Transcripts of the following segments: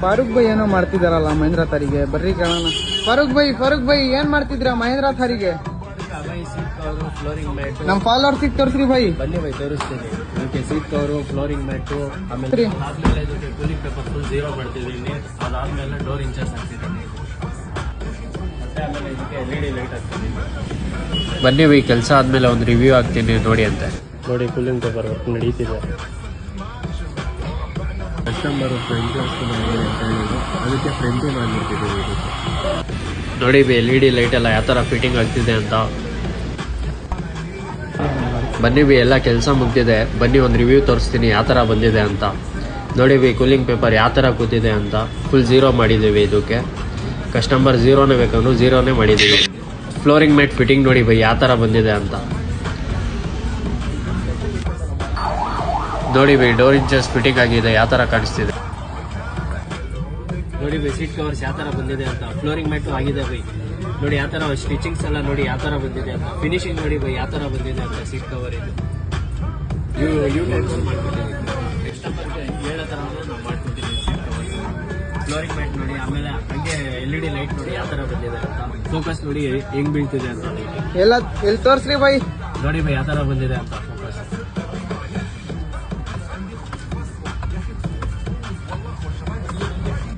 ಫಾರೂಕ್ ಭಾಯ್ ಏನೋ ಮಾಡ್ತಿದಾರಲ್ಲ ಮಹೇಂದ್ರ ಥಾರಿಗೆ, ಬರ್ರಿ ಕೇಳೋಣ. ಫಾರೂಕ್ ಭಾಯ್ ಏನ್ ಮಾಡ್ತಿದ್ರ ಮಹೇಂದ್ರ ಥಾರಿಗೆ? ಫ್ಲೋರಿಂಗ್ ಮ್ಯಾಟ್ ನಮ್ ಫಾಲೋವರ್ಸಿಗೆ ತೋರಿಸ್ರಿ ಭಾಯ್. ಬನ್ನಿ ಬೈ ತೋರಿಸ್ತೀನಿ. ಇದಕ್ಕೆ ಸೀಟ್ ಕವರು, ಫ್ಲೋರಿಂಗ್ ಮ್ಯಾಟು, ಆಮೇಲೆ ಇದಕ್ಕೆ ಕೂಲಿಂಗ್ ಪೇಪರ್ ಫುಲ್ 0 ಮಾಡ್ತಿದ್ದೀನಿ. ಅದಾದ್ಮೇಲೆ ಡೋರ್ ಇಂಚಸ್ ಹಾಕ್ತಿದ್ದೀನಿ. ಮತ್ತೆ ಆಮೇಲೆ ಇದಕ್ಕೆ LED ಲೈಟ್ ಹಾಕ್ತೀನಿ. ಬನ್ನಿ ಬೈ ಕೆಲಸ ಆದ್ಮೇಲೆ ಒಂದು ರಿವ್ಯೂ ಹಾಕ್ತೀನಿ ನೋಡಿ ಅಂತ. ನೋಡಿ ಕೂಲಿಂಗ್ ಪೇಪರ್ ವರ್ಕ್ ನಡೀತಿದೆ. ಕಸ್ಟಮರ್ ಫ್ರಂಟ್ ಗ್ಲಾಸ್ ಅಂತ ಹೇಳಿದ್ರು, ಅದಕ್ಕೆ ಫ್ರಂಟೇ ಮಾಡಿಬಿಡ್ತಿದ್ದೀವಿ. ನೋಡಿ ಬೈ LED ಲೈಟ್ ಎಲ್ಲ ಯಾವ ಥರ ಫಿಟ್ಟಿಂಗ್ ಆಗ್ತಿದೆ ಅಂತ. ಬನ್ನಿ ಬಿ ಎಲ್ಲ ಕೆಲಸ ಮುಗ್ದಿದೆ. ಬನ್ನಿ ಒಂದು ರಿವ್ಯೂ ತೋರಿಸ್ತೀನಿ ಯಾವ ಥರ ಬಂದಿದೆ ಅಂತ. ನೋಡಿ ಬಿ ಕೂಲಿಂಗ್ ಪೇಪರ್ ಯಾವ ಥರ ಕೂತಿದೆ ಅಂತ. ಫುಲ್ 0 ಮಾಡಿದ್ದೀವಿ. ಇದಕ್ಕೆ ಕಸ್ಟಮರ್ 0ನೇ ಬೇಕಂದ್ರು 0ನೇ ಮಾಡಿದ್ದೀವಿ. ಫ್ಲೋರಿಂಗ್ ಮ್ಯಾಟ್ ಫಿಟ್ಟಿಂಗ್ ನೋಡಿ ಬೈ ಯಾವ ಥರ ಬಂದಿದೆ ಅಂತ. ನೋಡಿ ಬೈ ಡೋರ್ ಇಂಚಸ್ ಫಿಟ್ಟಿಂಗ್ ಆಗಿದೆ ಯಾವ ಥರ ಕಾಣಿಸ್ತಿದೆ. ನೋಡಿ ಬೈ ಸೀಟ್ ಕವರ್ಸ್ ಯಾವ ಥರ ಬಂದಿದೆ ಅಂತ. ಫ್ಲೋರಿಂಗ್ ಮ್ಯಾಟು ಆಗಿದೆ ಬೈ. ನೋಡಿ ಯಾವ ಥರ ಸ್ಟಿಚಿಂಗ್ಸ್ ಎಲ್ಲ ನೋಡಿ ಯಾವ ಥರ ಬಂದಿದೆ ಅಂತ. ಫಿನಿಶಿಂಗ್ ನೋಡಿ ಬೈ ಯಾವ ಥರ ಬಂದಿದೆ ಅಂತ. ಸೀಟ್ ಕವರ್ ಇದು ಮಾಡ್ಕೊಟ್ಟಿದ್ದೀವಿ. ಕಸ್ಟಮರ್ಗೆ ಹೇಳೋ ಥರ ನಾವು ಮಾಡ್ಕೊಟ್ಟಿದ್ದೀವಿ ಸೀಟ್ ಕವರ್. ಫ್ಲೋರಿಂಗ್ ಮ್ಯಾಟ್ ನೋಡಿ, ಆಮೇಲೆ ಹಂಗೆ LED ಲೈಟ್ ನೋಡಿ ಯಾವ ಥರ ಬಂದಿದೆ ಅಂತ. ಫೋಕಸ್ ನೋಡಿ ಹೆಂಗ್ ಬೀಳ್ತಿದೆ ಅಂತ. ಎಲ್ಲಿ ತೋರಿಸ್ರಿ ಭಾಯ್. ನೋಡಿ ಬೈ ಯಾವ ಥರ ಬಂದಿದೆ ಅಂತ focus.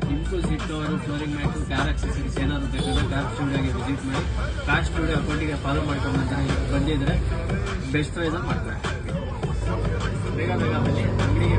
Simple seat cover, flooring mat, car accessories ಏನಾದ್ರು ಬೇಕಾದ್ರೆ ಕಾರ್ ಸ್ಟುಡಿಯೋಗೆ ವಿಸಿಟ್ ಮಾಡಿ. ಕಾರ್ ಸ್ಟುಡಿಯೋ ಅಕೌಂಟಿಗೆ ಫಾಲೋ ಮಾಡ್ಕೊಂಡು ಬಂದಿದ್ರೆ ಬೆಸ್ಟ್ ಪ್ರೈಸಲ್ಲಿ ಮಾಡ್ತಾರೆ. ಬೇಗ ಬನ್ನಿ ಅಂಗಡಿಗೆ